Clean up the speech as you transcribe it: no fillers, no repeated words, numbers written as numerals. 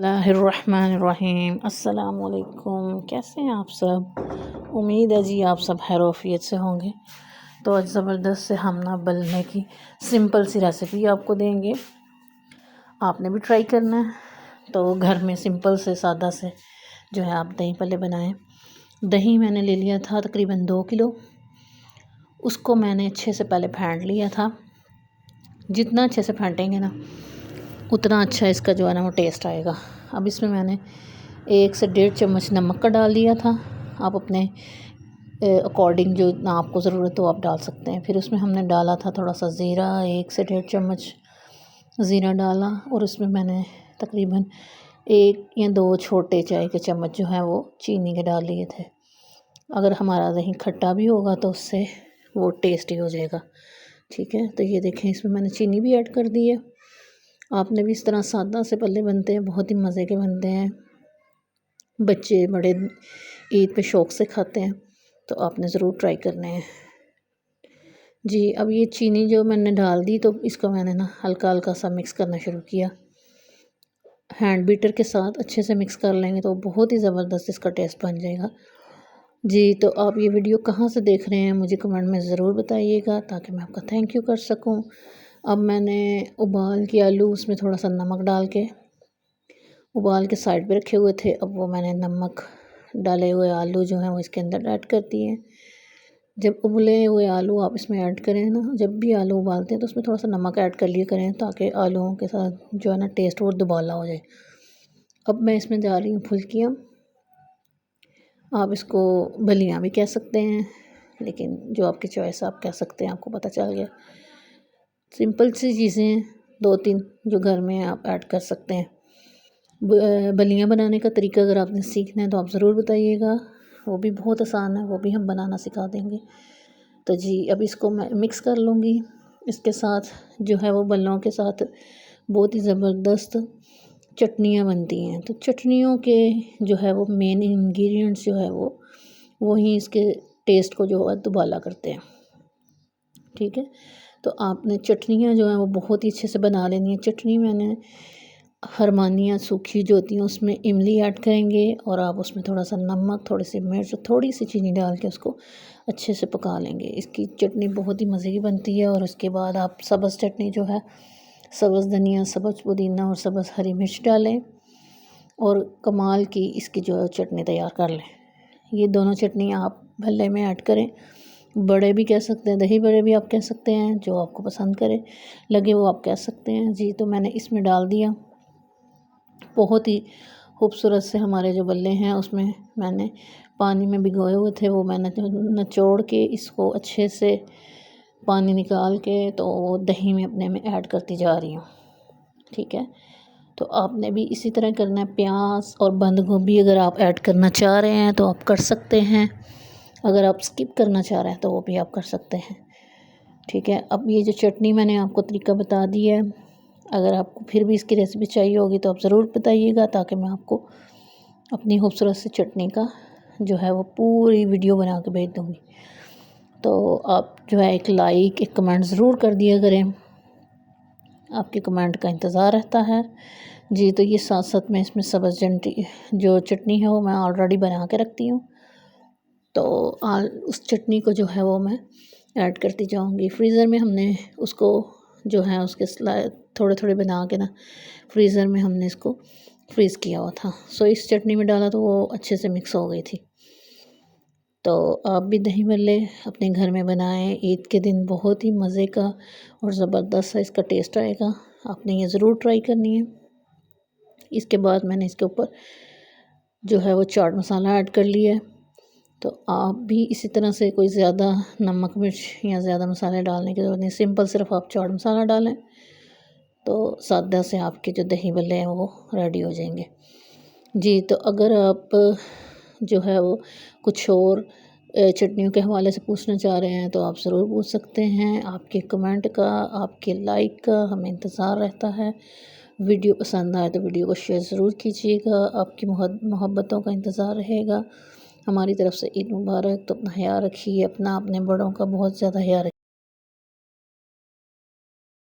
बिस्मिल्लाहिर्रहमानिर्रहीम। अस्सलामुअलैकुम। कैसे हैं आप सब? उम्मीद है जी आप सब खैरियत से होंगे। तो आज ज़बरदस्त से हम ना बल्ले की सिंपल सी रेसिपी आपको देंगे, आपने भी ट्राई करना है। तो घर में सिंपल से सादा से जो है आप दही पल्ले बनाएं। दही मैंने ले लिया था तकरीबन 2 किलो। उसको मैंने अच्छे से पहले फेंट लिया था। जितना अच्छे से फेंटेंगे ना उतना अच्छा इसका जो है ना वो टेस्ट आएगा। अब इसमें मैंने 1 से 1.5 चम्मच नमक का डाल दिया था। आप अपने अकॉर्डिंग जो ना आपको ज़रूरत हो आप डाल सकते हैं। फिर उसमें हमने डाला था थोड़ा सा ज़ीरा, 1 से 1.5 चम्मच ज़ीरा डाला। और उसमें मैंने तकरीबन 1 या 2 छोटे चाय के चम्मच जो है वो चीनी के डाल लिए थे। अगर हमारा दही खट्टा भी होगा तो उससे वो टेस्टी हो जाएगा। ठीक है, तो ये देखें इसमें मैंने चीनी भी ऐड कर दी है। आपने भी इस तरह सादा से पल्ले बनते हैं, बहुत ही मज़े के बनते हैं। बच्चे बड़े ईद पे शौक़ से खाते हैं, तो आपने ज़रूर ट्राई करने हैं जी। अब ये चीनी जो मैंने डाल दी तो इसको मैंने ना हल्का हल्का सा मिक्स करना शुरू किया। हैंड बीटर के साथ अच्छे से मिक्स कर लेंगे तो बहुत ही ज़बरदस्त इसका टेस्ट बन जाएगा जी। तो आप ये वीडियो कहाँ से देख रहे हैं मुझे कमेंट में ज़रूर बताइएगा ताकि मैं आपका थैंक यू कर सकूं। अब मैंने उबाल के आलू उसमें थोड़ा सा नमक डाल के उबाल के साइड पे रखे हुए थे। अब वो मैंने नमक डाले हुए आलू जो हैं वो इसके अंदर ऐड कर दिए। जब उबले हुए आलू आप इसमें ऐड करें ना, जब भी आलू उबालते हैं तो उसमें थोड़ा सा नमक ऐड कर लिया करें ताकि आलूओं के साथ जो है ना टेस्ट वो दुबाला हो जाए। अब मैं इसमें डाल रही हूँ फुल्कियाँ। आप इसको बलियाँ भी कह सकते हैं, लेकिन जो आपकी चॉइस आप कह सकते हैं, आपको पता चल गया। सिंपल सी चीज़ें 2-3 जो घर में आप ऐड कर सकते हैं। बलियाँ बनाने का तरीका अगर आपने सीखना है तो आप ज़रूर बताइएगा, वो भी बहुत आसान है, वो भी हम बनाना सिखा देंगे। तो जी अब इसको मैं मिक्स कर लूँगी। इसके साथ जो है वो बल्लों के साथ बहुत ही ज़बरदस्त चटनियाँ बनती हैं। तो चटनियों के जो है वो मेन इंग्रेडिएंट्स जो है वो ही इसके टेस्ट को जो है दुबाला करते हैं। ठीक है, तो आपने चटनियाँ जो हैं वो बहुत ही अच्छे से बना लेनी है। चटनी मैंने हरमानियाँ सूखी जो होती हैं उसमें इमली ऐड करेंगे और आप उसमें थोड़ा सा नमक, थोड़ी सी मिर्च, थोड़ी सी चीनी डाल के उसको अच्छे से पका लेंगे। इसकी चटनी बहुत ही मज़े की बनती है। और उसके बाद आप सब्ज़ चटनी जो है, सब्ज़ धनिया, सब्ज़ पुदीना और सब्ज़ हरी मिर्च डालें और कमाल की इसकी जो है चटनी तैयार कर लें। ये दोनों चटनी आप भल्ले में ऐड करें। बड़े भी कह सकते हैं, दही बड़े भी आप कह सकते हैं, जो आपको पसंद करे लगे वो आप कह सकते हैं जी। तो मैंने इसमें डाल दिया। बहुत ही खूबसूरत से हमारे जो बल्ले हैं उसमें मैंने पानी में भिगोए हुए थे, वो मैंने निचोड़ के इसको अच्छे से पानी निकाल के तो वो दही में अपने में ऐड करती जा रही हूँ। ठीक है, तो आपने भी इसी तरह करना है। प्याज और बंद गोभी अगर आप ऐड करना चाह रहे हैं तो आप कर सकते हैं, अगर आप स्किप करना चाह रहे हैं तो वो भी आप कर सकते हैं। ठीक है, अब ये जो चटनी मैंने आपको तरीका बता दिया है, अगर आपको फिर भी इसकी रेसिपी चाहिए होगी तो आप ज़रूर बताइएगा ताकि मैं आपको अपनी खूबसूरत सी चटनी का जो है वो पूरी वीडियो बना के भेज दूँगी। तो आप जो है एक लाइक, एक कमेंट ज़रूर कर दिया करें, आपके कमेंट का इंतज़ार रहता है जी। तो ये साथ साथ में इसमें सब्ज़ जो चटनी है वो मैं ऑलरेडी बना के रखती हूँ, तो उस चटनी को जो है वो मैं ऐड करती जाऊँगी। फ्रीज़र में हमने उसको जो है उसके थोड़े थोड़े बना के ना फ्रीज़र में हमने इसको फ्रीज़ किया हुआ था। सो इस चटनी में डाला तो वो अच्छे से मिक्स हो गई थी। तो आप भी दही भल्ले अपने घर में बनाएं। ईद के दिन बहुत ही मज़े का और ज़बरदस्त सा इसका टेस्ट आएगा। आपने ये ज़रूर ट्राई करनी है। इसके बाद मैंने इसके ऊपर जो है वो चाट मसाला ऐड कर लिया है। तो आप भी इसी तरह से कोई ज़्यादा नमक मिर्च या ज़्यादा मसाले डालने की ज़रूरत नहीं, सिंपल सिर्फ आप चाट मसाला डालें तो सादा से आपके जो दही भल्ले हैं वो रेडी हो जाएंगे जी। तो अगर आप जो है वो कुछ और चटनियों के हवाले से पूछना चाह रहे हैं तो आप ज़रूर पूछ सकते हैं। आपके कमेंट का, आपके लाइक का हमें इंतज़ार रहता है। वीडियो पसंद आए तो वीडियो को शेयर ज़रूर कीजिएगा, आपकी मोहब्बतों का इंतज़ार रहेगा। हमारी तरफ से ईद मुबारक। तो अपना ख्याल रखिए, अपना अपने बड़ों का बहुत ज़्यादा ख्याल रखिए।